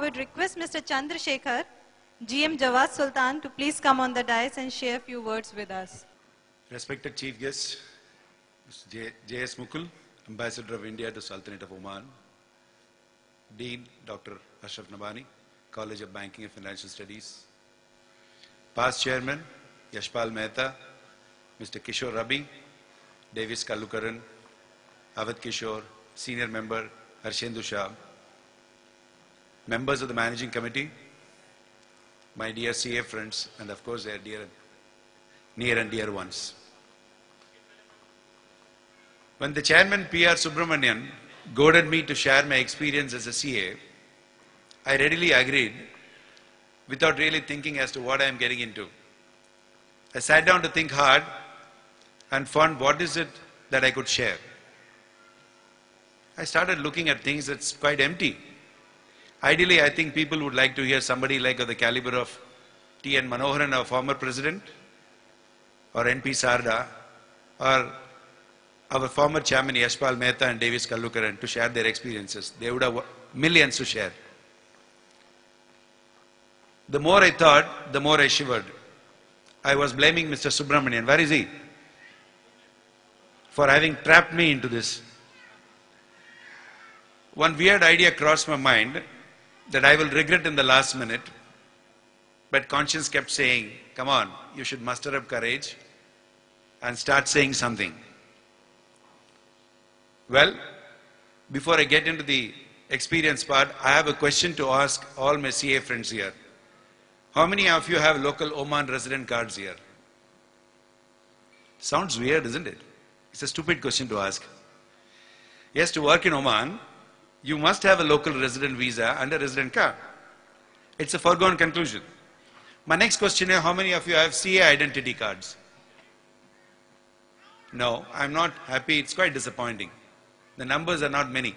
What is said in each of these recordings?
would request Mr. Chandrasekhar, GM Jawad Sultan, to please come on the dais and share a few words with us. Respected Chief Guest, Mr. J.S. Mukul, Ambassador of India to Sultanate of Oman, Dean Dr. Ashraf Nabani, College of Banking and Financial Studies, Past Chairman Yashpal Mehta, Mr. Kishore Rabi, Davis Kallukaran, Avad Kishore, Senior Member Harshendu Shah, members of the Managing Committee, my dear CA friends, and of course their near and dear ones. When the Chairman P.R. Subramanian goaded me to share my experience as a CA, I readily agreed without really thinking as to what I am getting into. I sat down to think hard and found what is it that I could share. I started looking at things that's quite empty. Ideally, I think people would like to hear somebody like of the caliber of T.N. Manoharan, our former president, or N.P. Sarda, or our former chairman Yashpal Mehta and Davis Kallukaran to share their experiences. They would have millions to share. The more I thought, the more I shivered. I was blaming Mr. Subramanian, where is he? For having trapped me into this. One weird idea crossed my mind that I will regret in the last minute, but conscience kept saying, come on, you should muster up courage and start saying something. Well, before I get into the experience part, I have a question to ask all my CA friends here. How many of you have local Oman resident cards here? Sounds weird, isn't it? It's a stupid question to ask. Yes, to work in Oman, you must have a local resident visa and a resident card. It's a foregone conclusion. My next question is, how many of you have CA identity cards? No, I'm not happy. It's quite disappointing. The numbers are not many.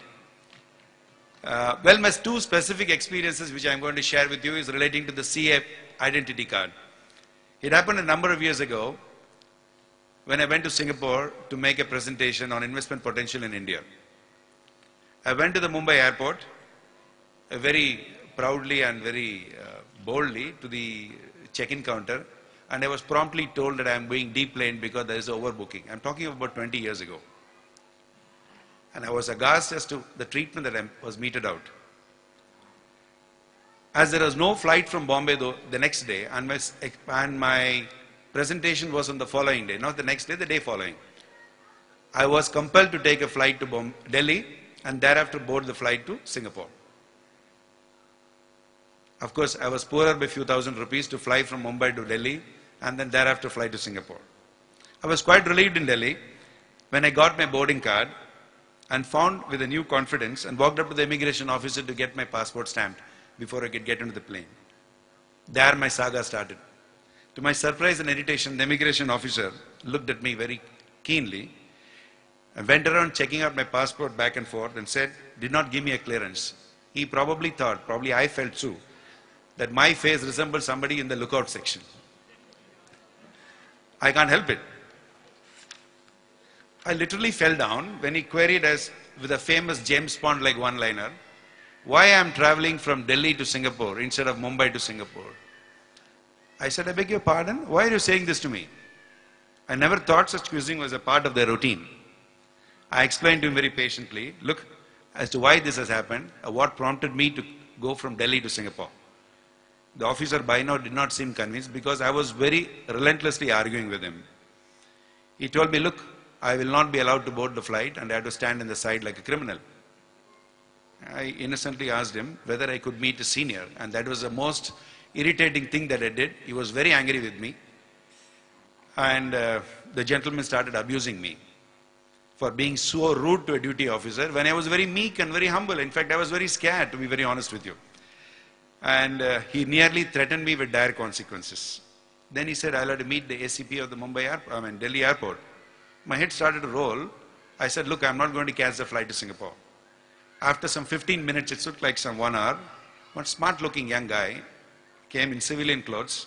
Well, my two specific experiences which I'm going to share with you is relating to the CA identity card. It happened a number of years ago when I went to Singapore to make a presentation on investment potential in India. I went to the Mumbai airport very proudly and very boldly to the check-in counter, and I was promptly told that I am going deplaned because there is overbooking. I'm talking about 20 years ago. And I was aghast as to the treatment that was meted out. As there was no flight from Bombay though, the next day, and my presentation was on the following day, not the next day, the day following, I was compelled to take a flight to Delhi and thereafter board the flight to Singapore. Of course, I was poorer by a few thousand rupees to fly from Mumbai to Delhi and then thereafter fly to Singapore. I was quite relieved in Delhi when I got my boarding card and found with a new confidence and walked up to the immigration officer to get my passport stamped before I could get into the plane. There my saga started. To my surprise and irritation, the immigration officer looked at me very keenly and went around checking out my passport back and forth and said, did not give me a clearance. He probably thought, probably I felt too, that my face resembled somebody in the lookout section. I can't help it. I literally fell down when he queried us with a famous James Bond-like one-liner, why I am traveling from Delhi to Singapore instead of Mumbai to Singapore. I said, I beg your pardon? Why are you saying this to me? I never thought such quizzing was a part of their routine. I explained to him very patiently, look, as to why this has happened, what prompted me to go from Delhi to Singapore. The officer by now did not seem convinced because I was very relentlessly arguing with him. He told me, look, I will not be allowed to board the flight and I have to stand in the side like a criminal. I innocently asked him whether I could meet a senior, and that was the most irritating thing that I did. He was very angry with me, and the gentleman started abusing me for being so rude to a duty officer when I was very meek and very humble. In fact, I was very scared, to be very honest with you. And he nearly threatened me with dire consequences. Then he said, I'll have to meet the ACP of the Delhi airport. My head started to roll. I said, look, I'm not going to catch the flight to Singapore. After some 15 minutes, it took like some 1 hour, one smart-looking young guy came in civilian clothes,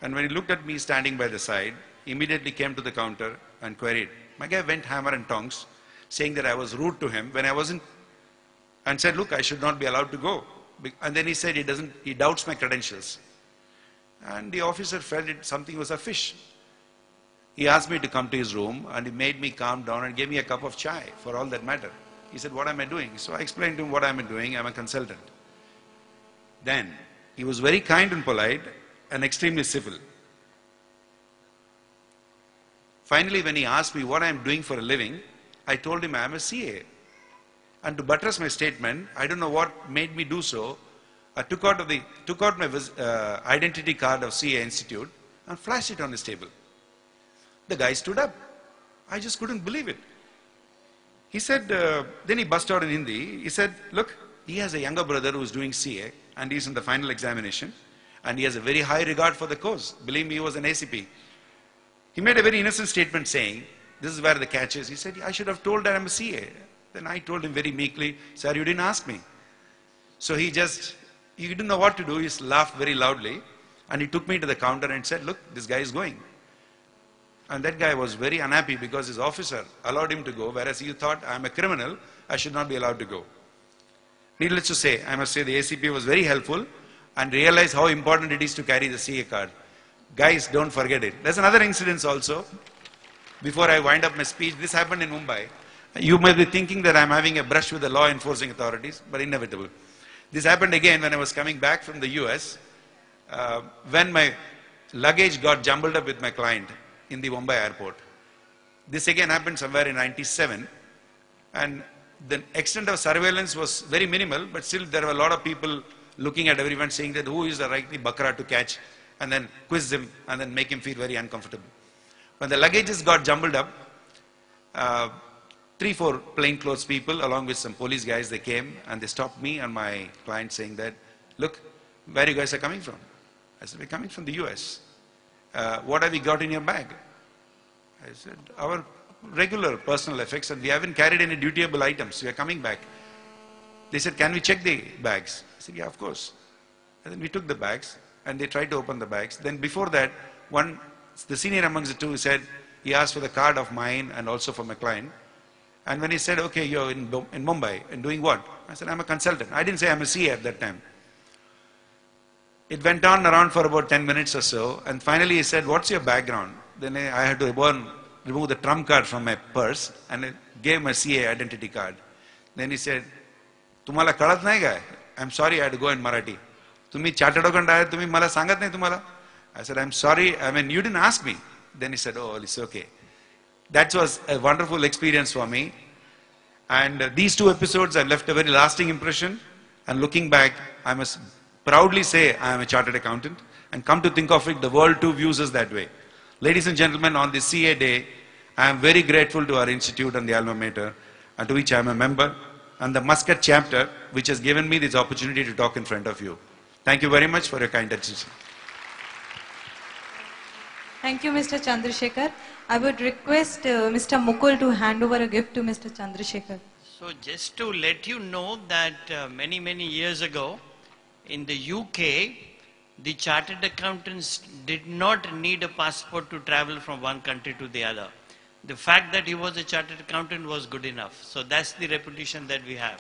and when he looked at me standing by the side, he immediately came to the counter and queried. My guy went hammer and tongs, saying that I was rude to him when I wasn't, and said, look, I should not be allowed to go. And then he said he doubts my credentials. And the officer felt something was a fish. He asked me to come to his room and he made me calm down and gave me a cup of chai for all that matter. He said, what am I doing? So I explained to him what am I doing. I'm a consultant. Then he was very kind and polite and extremely civil. Finally, when he asked me what I'm doing for a living, I told him I'm a CA. And to buttress my statement, I don't know what made me do so. I took out my identity card of CA Institute and flashed it on his table. The guy stood up. I just couldn't believe it. He said, then he burst out in Hindi. He said, look, he has a younger brother who is doing CA and he's in the final examination and he has a very high regard for the course. Believe me, he was an ACP. He made a very innocent statement saying, this is where the catch is. He said, I should have told that I'm a CA. Then I told him very meekly, sir, you didn't ask me. So he didn't know what to do. He laughed very loudly and he took me to the counter and said, look, this guy is going. And that guy was very unhappy because his officer allowed him to go, whereas he thought, I'm a criminal, I should not be allowed to go. Needless to say, I must say the ACP was very helpful and realized how important it is to carry the CA card. Guys, don't forget it. There's another incident also. Before I wind up my speech, this happened in Mumbai. You might be thinking that I'm having a brush with the law enforcing authorities, but inevitable. This happened again when I was coming back from the US, when my luggage got jumbled up with my client in the Mumbai airport. This again happened somewhere in 97, and the extent of surveillance was very minimal, but still there were a lot of people looking at everyone saying that who is the rightly bakra to catch and then quiz him and then make him feel very uncomfortable. When the luggages got jumbled up, 3-4 plainclothes people along with some police guys, they came and they stopped me and my client saying that, look, where you guys are coming from? I said, we're coming from the US. What have you got in your bag? I said, our regular personal effects and we haven't carried any dutiable items. We are coming back. They said, can we check the bags? I said, yeah, of course. And then we took the bags and they tried to open the bags. Then before that, the senior amongst the two said, he asked for the card of mine and also for my client. And when he said, okay, you're in Mumbai and doing what? I said, I'm a consultant. I didn't say I'm a CA at that time. It went on around for about 10 minutes or so. And finally he said, what's your background? Then I had to remove the trump card from my purse and I gave my CA identity card. Then he said, Tumhala kalat nahi gaya? I'm sorry, I had to go in Marathi. Tumi chartered account aaya, tumi mala sangat nahi tumhala? I said, I'm sorry, you didn't ask me. Then he said, oh, it's okay. That was a wonderful experience for me. And these 2 episodes have left a very lasting impression. And looking back, I must proudly say I am a chartered accountant. And come to think of it, the world too views us that way. Ladies and gentlemen, on this CA day, I am very grateful to our institute and the alma mater, and to which I am a member, and the Muscat chapter, which has given me this opportunity to talk in front of you. Thank you very much for your kind attention. Thank you, Mr. Chandrasekhar. I would request Mr. Mukul to hand over a gift to Mr. Chandrasekhar. So just to let you know that many, many years ago, in the UK, the chartered accountants did not need a passport to travel from one country to the other. The fact that he was a chartered accountant was good enough. So that's the reputation that we have.